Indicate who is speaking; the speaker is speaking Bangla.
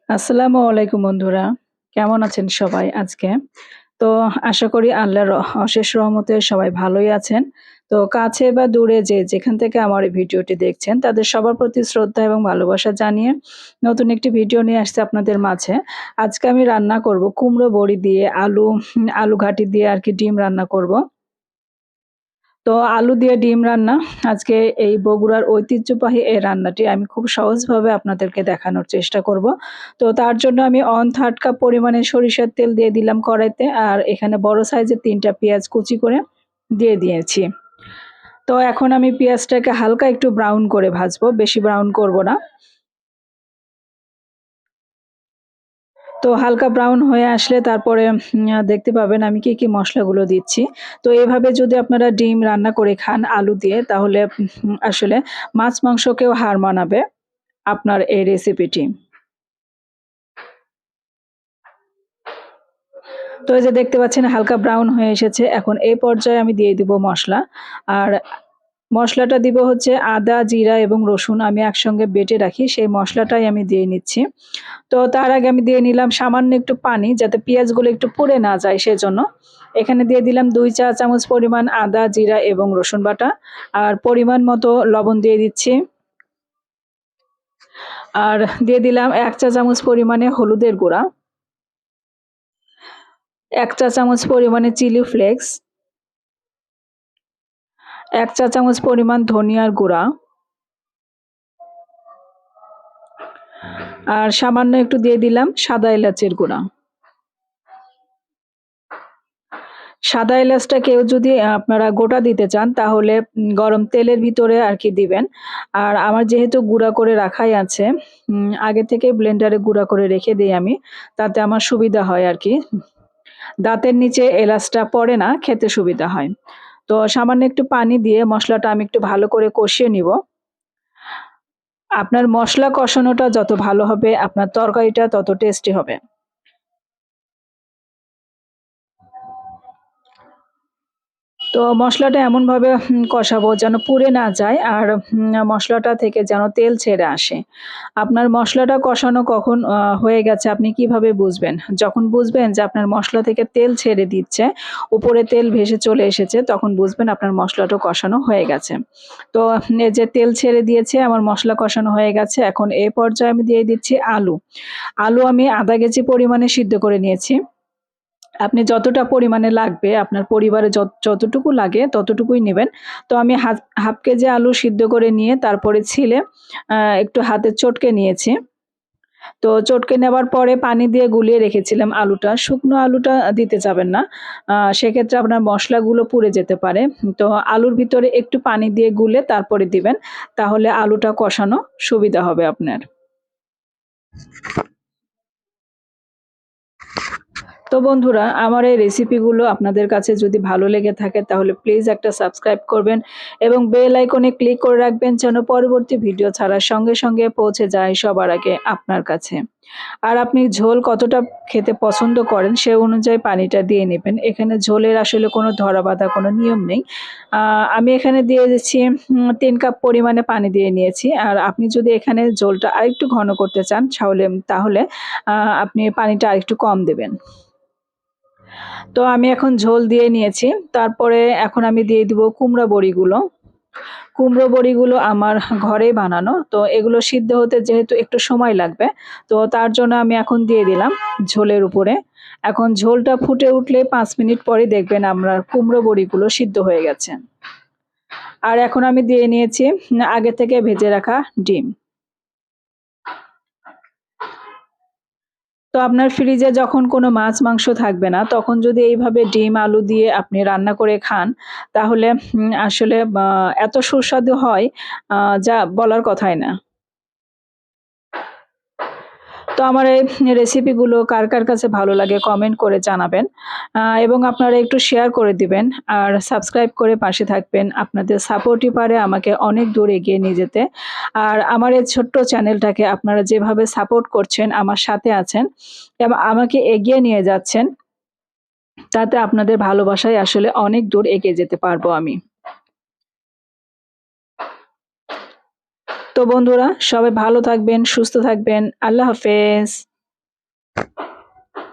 Speaker 1: আসসালামু আলাইকুম বন্ধুরা। কেমন আছেন সবাই আজকে? তো আশা করি আল্লাহর অশেষ রহমতে সবাই ভালোই আছেন। তো কাছে বা দূরে যে যেখান থেকে আমার এই ভিডিওটি দেখছেন তাদের সবার প্রতি শ্রদ্ধা এবং ভালোবাসা জানিয়ে নতুন একটি ভিডিও নিয়ে আসছি আপনাদের মাঝে। আজকে আমি রান্না করব কুমড়ো বড়ি দিয়ে আলু ঘাটি দিয়ে আরকি ডিম রান্না করব। তো আলু দিয়ে ডিম রান্না আজকে এই বগুড়ার ঐতিহ্যবাহী এই রান্নাটি আমি খুব সহজভাবে আপনাদেরকে দেখানোর চেষ্টা করব। তো তার জন্য আমি 1/3 কাপ পরিমাণে সরিষার তেল দিয়ে দিলাম কড়াইতে, আর এখানে বড় সাইজের ৩ টা পেঁয়াজ কুচি করে দিয়ে দিয়েছি। তো এখন আমি পেঁয়াজটাকে হালকা একটু ব্রাউন করে ভাজবো, বেশি ব্রাউন করব না। তো হালকা ব্রাউন হয়ে আসলে তারপরে দেখতে পাবেন আমি কি মসলাগুলো দিচ্ছি। তো এভাবে যদি আপনারা ডিম রান্না করে খান আলু দিয়ে, তাহলে আসলে মাছ মাংসকেও হার মানাবে আপনার এই রেসিপিটি। তো এই যে দেখতে পাচ্ছেন হালকা ব্রাউন হয়ে এসেছে। এখন এই পর্যায়ে আমি দিয়ে দিব মসলা। আর মসলাটা দিব হচ্ছে আদা, জিরা এবং রসুন আমি একসঙ্গে বেটে রাখি, সেই মসলাটাই আমি দিয়ে নিচ্ছি। তো তার আগে আমি দিয়ে নিলাম সামান্য একটু পানি, যাতে পেঁয়াজগুলো একটু পুড়ে না যায় সেজন্য। এখানে দিয়ে দিলাম ২ চা চামচ পরিমাণ আদা, জিরা এবং রসুন বাটা। আর পরিমাণ মতো লবণ দিয়ে দিচ্ছি। আর দিয়ে দিলাম ১ চা চামচ পরিমাণে হলুদের গুঁড়া, ১ চা চামচ পরিমাণে চিলি ফ্লেক্স, ১ চা চামচ পরিমাণ ধনিয়ার গুঁড়া, আর সামান্য একটু দিয়ে দিলাম সাদা এলাচের গুঁড়া। সাদা এলাচটা কেউ যদি আপনারা গোটা দিতে চান তাহলে গরম তেলের ভিতরে আরকি দিবেন। আর আমার যেহেতু গুঁড়া করে রাখাই আছে, আগে থেকে ব্লেন্ডারে গুঁড়া করে রেখে দেই আমি। তাতে আমার সুবিধা হয় আরকি। দাঁতের নিচে এলাচটা পড়ে না, খেতে সুবিধা হয়। তো সামান্য একটু পানি দিয়ে মসলাটা আমি একটু ভালো করে কষিয়ে নিব। আপনার মসলা কষানোটা যত ভালো হবে, আপনার তরকারিটা তত টেস্টি হবে। তো মসলাটা এমনভাবে কষাবো যেন পুড়ে না যায়, আর মসলাটা থেকে যেন তেল ছেড়ে আসে। আপনার মসলাটা কষানো কখন হয়ে গেছে আপনি কিভাবে বুঝবেন? যখন বুঝবেন যে আপনার মসলা থেকে তেল ছেড়ে দিচ্ছে, উপরে তেল ভেসে চলে এসেছে, তখন বুঝবেন আপনার মসলাটা কষানো হয়ে গেছে। তো এই যে তেল ছেড়ে দিয়েছে, আমার মসলা কষানো হয়ে গেছে। এখন এই পর্যায়ে আমি দিয়ে দিচ্ছি আলু। আলু আমি ১/২ কেজি পরিমাণে সিদ্ধ করে নিয়েছি। আপনি যতটা পরিমাণে লাগবে, আপনার পরিবারে যতটুকু লাগে ততটুকুই নিবেন। তো আমি হাফ কেজি আলু সিদ্ধ করে নিয়ে তারপরে ছিলে একটু হাতে চটকে নিয়েছি। তো চটকে নেওয়ার পরে পানি দিয়ে গুলিয়ে রেখেছিলাম আলুটা। শুকনো আলুটা দিতে যাবেন না। সেক্ষেত্রে আপনার মসলাগুলো পুড়ে যেতে পারে। তো আলুর ভিতরে একটু পানি দিয়ে গুলে তারপরে দিবেন। তাহলে আলুটা কষানো সুবিধা হবে আপনার। তো বন্ধুরা, আমার এই রেসিপিগুলো আপনাদের কাছে যদি ভালো লেগে থাকে তাহলে প্লিজ একটা সাবস্ক্রাইব করবেন এবং বেল আইকনে ক্লিক করে রাখবেন যেন পরবর্তী ভিডিও ছাড়ার সঙ্গে সঙ্গে পৌঁছে যায় সবার আগে আপনার কাছে। আর আপনি ঝোল কতটা খেতে পছন্দ করেন সে অনুযায়ী পানিটা দিয়ে নেবেন। এখানে ঝোলের আসলে কোনো ধরা-বাঁধা কোনো নিয়ম নেই। আমি এখানে দিয়ে দিচ্ছি ৩ কাপ পরিমাণে পানি দিয়ে নিয়েছি। আর আপনি যদি এখানে ঝোলটা আরেকটু ঘন করতে চান তাহলে আ আপনি পানিটা আরেকটু কম দেবেন। তো আমি এখন ঝোল দিয়ে নিয়েছি। তারপরে এখন আমি দিয়ে দিব কুমড়া বড়িগুলো। কুমড়ো বড়িগুলো আমার ঘরেই বানানো। তো এগুলো সিদ্ধ হতে যেহেতু একটু সময় লাগবে, তো তার জন্য আমি এখন দিয়ে দিলাম ঝোলের উপরে। এখন ঝোলটা ফুটে উঠলে ৫ মিনিট পরেই দেখবেন আমার কুমড়ো বড়িগুলো সিদ্ধ হয়ে গেছে। আর এখন আমি দিয়ে নিয়েছি আগে থেকে ভেজে রাখা ডিম। তো আপনার ফ্রিজে যখন কোনো মাছ মাংস থাকবে না, তখন যদি এইভাবে ডিম আলু দিয়ে আপনি রান্না করে খান, তাহলে আসলে এত সুস্বাদু হয় আ যা বলার কথাই না। তো আমার এই রেসিপিগুলো কার কাছে ভালো লাগে কমেন্ট করে জানাবেন। এবং আপনারা একটু শেয়ার করে দিবেন। আর সাবস্ক্রাইব করে পাশে থাকবেন। আপনাদের সাপোর্টই পারে আমাকে অনেক দূর এগিয়ে নিয়ে যেতে। আর আমার এই ছোট্ট চ্যানেলটাকে আপনারা যেভাবে সাপোর্ট করছেন, আমার সাথে আছেন এবং আমাকে এগিয়ে নিয়ে যাচ্ছেন, তাতে আপনাদের ভালোবাসায় আসলে অনেক দূর এগিয়ে যেতে পারবো আমি। তো বন্ধুরা, সবাই ভালো থাকবেন, সুস্থ থাকবেন। আল্লাহ হাফেজ।